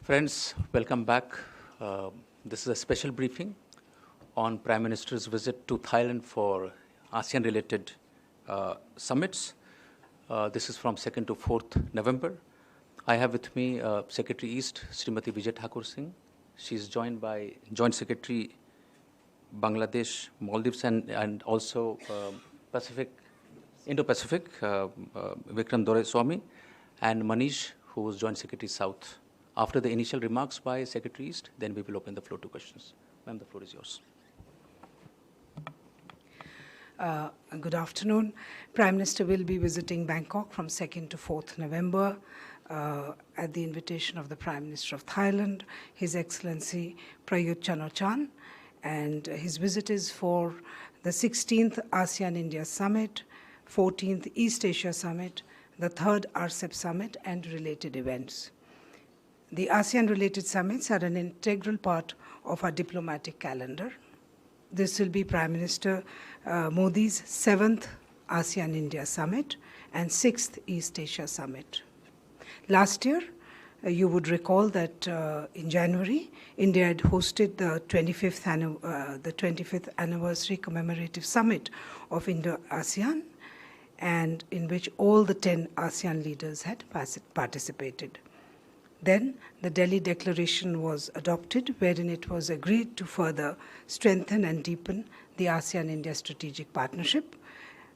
Friends, welcome back. This is a special briefing on Prime Minister's visit to Thailand for ASEAN-related summits. This is from 2nd to 4th November. I have with me Secretary East, Srimati Vijay Thakur Singh. She is joined by Joint Secretary Bangladesh, Maldives, and also Indo-Pacific, Vikram Doraiswamy, and Manish, who is Joint Secretary South. After the initial remarks by Secretary East, then we will open the floor to questions. Ma'am, the floor is yours. Good afternoon. Prime Minister will be visiting Bangkok from 2nd to 4th November at the invitation of the Prime Minister of Thailand, His Excellency Prayut Chan-o-chan, and his visit is for the 16th ASEAN-India Summit, 14th East Asia Summit, the 3rd RCEP Summit, and related events. The ASEAN-related summits are an integral part of our diplomatic calendar. This will be Prime Minister Modi's 7th ASEAN-India Summit and 6th East Asia Summit. Last year, you would recall that in January, India had hosted the 25th anniversary commemorative summit of Indo-ASEAN, and in which all the 10 ASEAN leaders had participated. Then the Delhi Declaration was adopted, wherein it was agreed to further strengthen and deepen the ASEAN-India strategic partnership.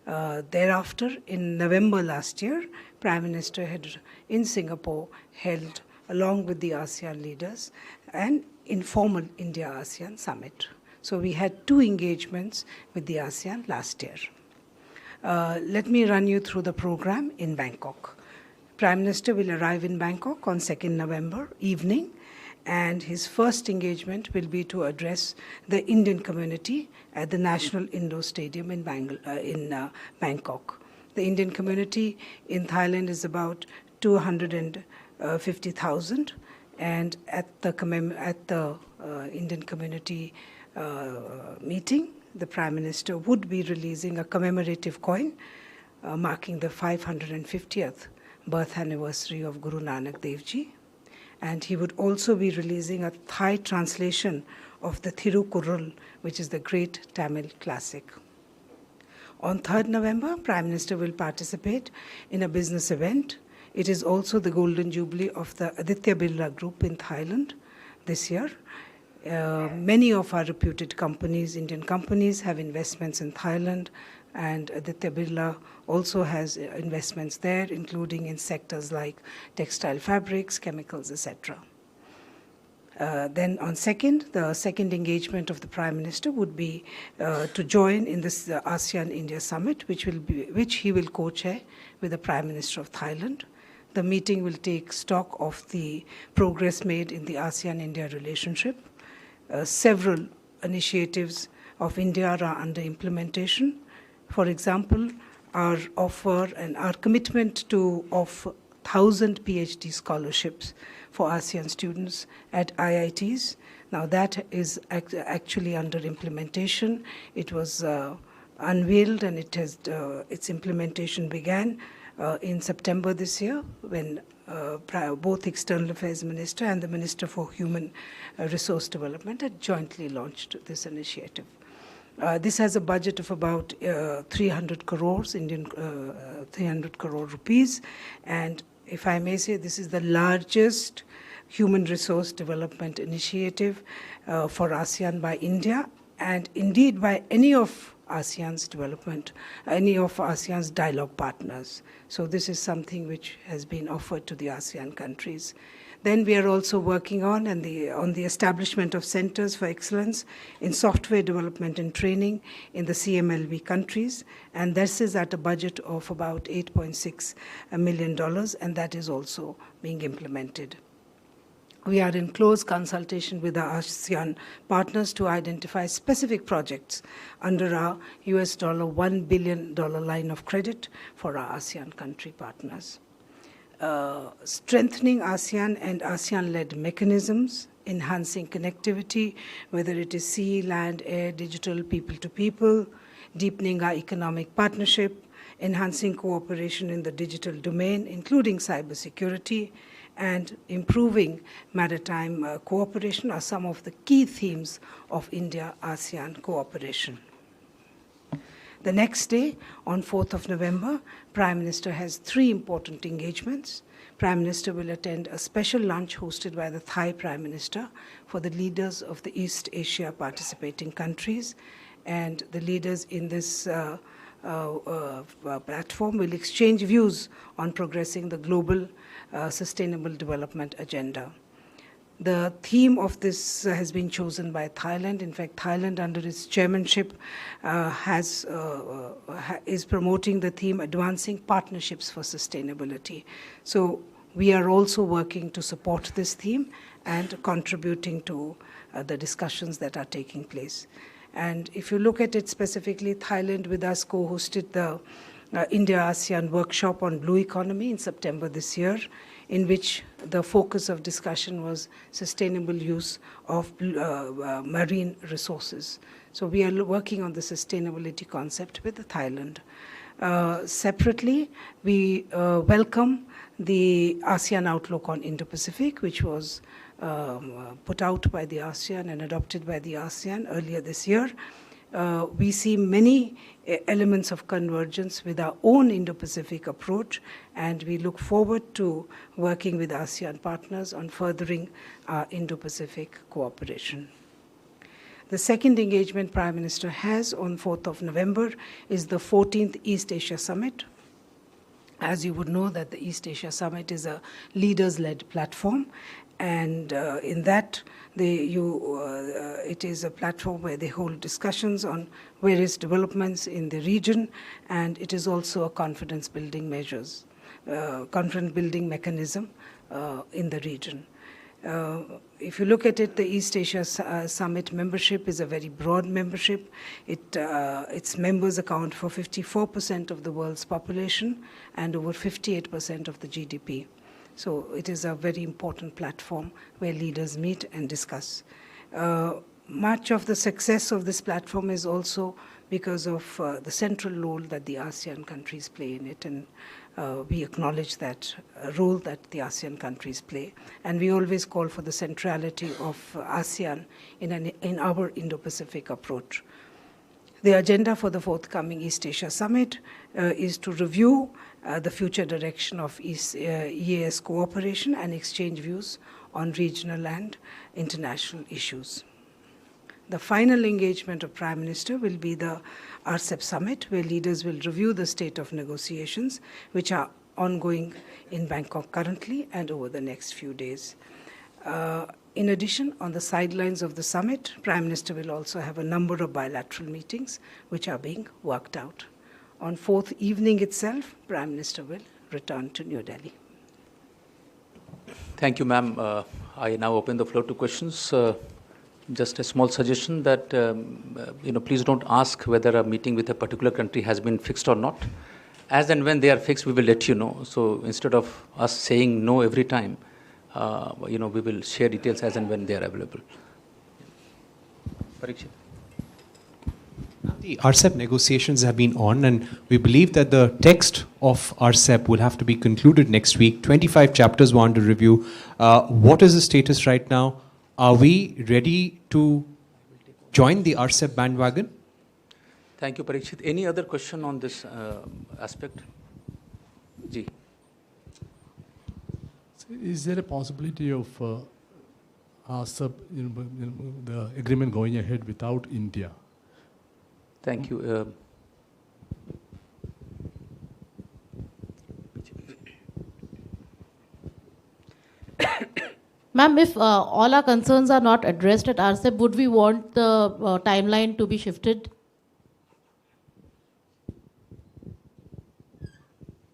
Thereafter, in November last year, Prime Minister had in Singapore held, along with the ASEAN leaders, an informal India-ASEAN summit. So we had 2 engagements with the ASEAN last year. Let me run you through the program in Bangkok. Prime Minister will arrive in Bangkok on 2nd November evening, and his first engagement will be to address the Indian community at the National Indoor Stadium in Bangkok. The Indian community in Thailand is about 250,000, and at the Indian community meeting, the Prime Minister would be releasing a commemorative coin marking the 550th birth anniversary of Guru Nanak Dev Ji, and he would also be releasing a Thai translation of the Thirukkural, which is the great Tamil classic. On 3rd November, Prime Minister will participate in a business event. It is also the Golden Jubilee of the Aditya Birla Group in Thailand this year. Many of our reputed companies, Indian companies, have investments in Thailand, and Aditya Birla also has investments there, including in sectors like textile fabrics, chemicals, etc. Then on the second engagement of the Prime Minister would be to join in this ASEAN-India Summit, which he will co-chair with the Prime Minister of Thailand. The meeting will take stock of the progress made in the ASEAN-India relationship. Several initiatives of India are under implementation. For example, our offer and our commitment to offer 1,000 PhD scholarships for ASEAN students at IITs. Now that is actually under implementation. It was unveiled, and its implementation began in September this year, when both External Affairs Minister and the Minister for Human Resource Development had jointly launched this initiative. This has a budget of about 300 crores, 300 crore rupees, and if I may say, this is the largest human resource development initiative for ASEAN by India, and indeed by any of ASEAN's dialogue partners. So this is something which has been offered to the ASEAN countries. Then we are also working on the establishment of centers for excellence in software development and training in the CMLV countries, and this is at a budget of about $8.6 million, and that is also being implemented. We are in close consultation with our ASEAN partners to identify specific projects under our $1 billion line of credit for our ASEAN country partners. Strengthening ASEAN and ASEAN-led mechanisms, enhancing connectivity, whether it is sea, land, air, digital, people-to-people, deepening our economic partnership, enhancing cooperation in the digital domain, including cybersecurity, and improving maritime cooperation are some of the key themes of India-ASEAN cooperation. The next day, on 4th of November, Prime Minister has 3 important engagements. Prime Minister will attend a special lunch hosted by the Thai Prime Minister for the leaders of the East Asia participating countries, and the leaders in this platform will exchange views on progressing the global sustainable development agenda. The theme of this has been chosen by Thailand. In fact, Thailand, under its chairmanship, is promoting the theme Advancing Partnerships for Sustainability. So we are also working to support this theme and contributing to the discussions that are taking place. And if you look at it specifically, Thailand with us co-hosted the India-ASEAN workshop on blue economy in September this year, in which the focus of discussion was sustainable use of marine resources. So we are working on the sustainability concept with Thailand. Separately, we welcome the ASEAN Outlook on Indo-Pacific, which was put out by the ASEAN and adopted by the ASEAN earlier this year. We see many elements of convergence with our own Indo-Pacific approach, and we look forward to working with ASEAN partners on furthering our Indo-Pacific cooperation. The second engagement Prime Minister has on 4th of November is the 14th East Asia Summit. As you would know, that the East Asia Summit is a leaders-led platform, and in that, it is a platform where they hold discussions on various developments in the region, and it is also a confidence-building mechanism in the region. If you look at it, the East Asia Summit membership is a very broad membership. Its members account for 54% of the world's population and over 58% of the GDP. So it is a very important platform where leaders meet and discuss. Much of the success of this platform is also because of the central role that the ASEAN countries play in it, and we acknowledge that role that the ASEAN countries play. And we always call for the centrality of ASEAN in our Indo-Pacific approach. The agenda for the forthcoming East Asia Summit is to review the future direction of EAS cooperation and exchange views on regional and international issues. The final engagement of Prime Minister will be the RCEP Summit, where leaders will review the state of negotiations, which are ongoing in Bangkok currently and over the next few days. In addition, on the sidelines of the summit, Prime Minister will also have a number of bilateral meetings which are being worked out. On 4th evening itself, Prime Minister will return to New Delhi. Thank you, ma'am. I now open the floor to questions. Just a small suggestion that, please don't ask whether a meeting with a particular country has been fixed or not. As and when they are fixed, we will let you know. So instead of us saying no every time, we will share details as and when they are available. Parikshit. The RCEP negotiations have been on, and we believe that the text of RCEP will have to be concluded next week. 25 chapters were under review. What is the status right now? Are we ready to join the RCEP bandwagon? Thank you, Parikshit. Any other question on this aspect? Ji. Is there a possibility of RCEP, the agreement going ahead without India? Thank you. Ma'am, if all our concerns are not addressed at RCEP, would we want the timeline to be shifted?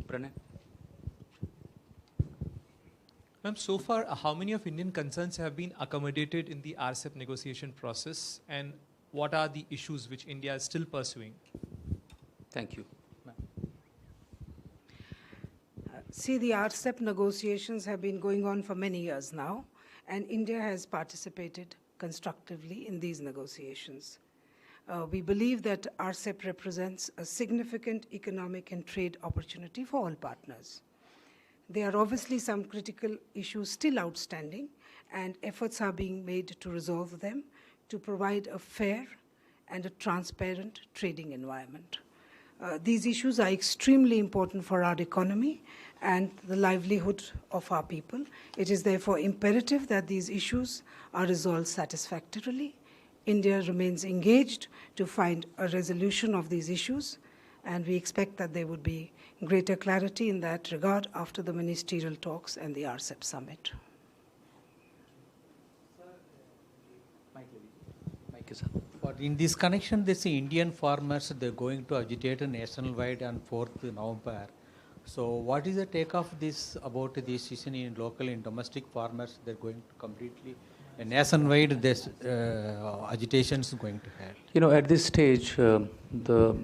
Pranay. Ma'am, so far, how many of Indian concerns have been accommodated in the RCEP negotiation process, and what are the issues which India is still pursuing? Thank you. See, the RCEP negotiations have been going on for many years now, and India has participated constructively in these negotiations. We believe that RCEP represents a significant economic and trade opportunity for all partners. There are obviously some critical issues still outstanding, and efforts are being made to resolve them to provide a fair and a transparent trading environment. These issues are extremely important for our economy and the livelihood of our people. It is therefore imperative that these issues are resolved satisfactorily. India remains engaged to find a resolution of these issues, and we expect that there would be greater clarity in that regard after the ministerial talks and the RCEP summit. But in this connection, this Indian farmers, they're going to agitate nationwide on 4th November. So what is the take of this about this decision in local and domestic farmers? They're going to completely nationwide this agitation is going to have. You know, at this stage, the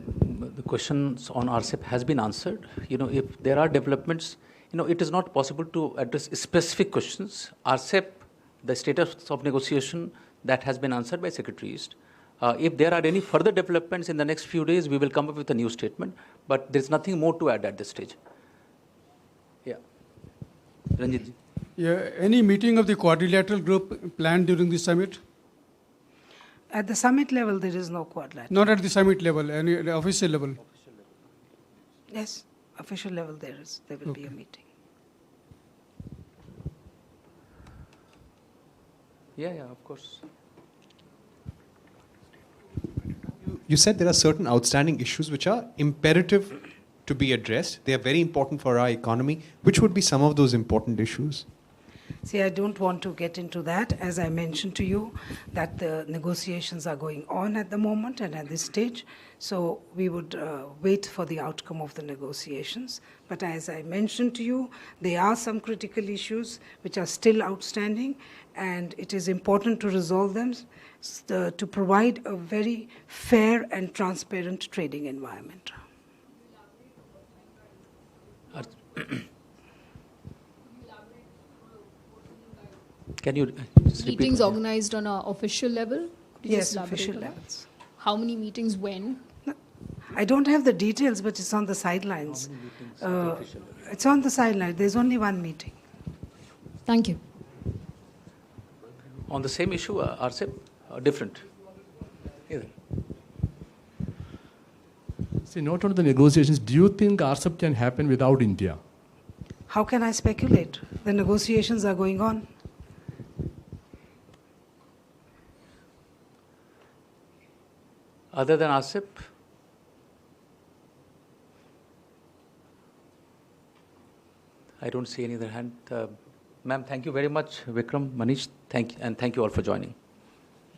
questions on RCEP has been answered. You know, if there are developments, you know, it is not possible to address specific questions. RCEP, the status of negotiation, that has been answered by Secretary East. If there are any further developments in the next few days, we will come up with a new statement. But there's nothing more to add at this stage. Yeah, Ranjit ji. Yeah, any meeting of the quadrilateral group planned during the summit? At the summit level, there is no quadrilateral. Not at the summit level, any official level. Yes, official level there will be a meeting. Yeah, of course. You said there are certain outstanding issues which are imperative to be addressed. They are very important for our economy. Which would be some of those important issues? See, I don't want to get into that. As I mentioned to you, that the negotiations are going on at the moment and at this stage. So we would wait for the outcome of the negotiations. But as I mentioned to you, there are some critical issues which are still outstanding, and it is important to resolve them to provide a very fair and transparent trading environment. Can you just repeat? Meetings organized on an official level? Could you Yes, just elaborate official on that? levels. How many meetings, when? I don't have the details, but it's on the sidelines. It's on the sideline. There's only one meeting. Thank you. On the same issue, RCEP, different? Either. See, not only the negotiations, do you think RCEP can happen without India? How can I speculate? The negotiations are going on. Other than RCEP, I don't see any other hand. Ma'am, thank you very much. Vikram, Manish, thank you all for joining.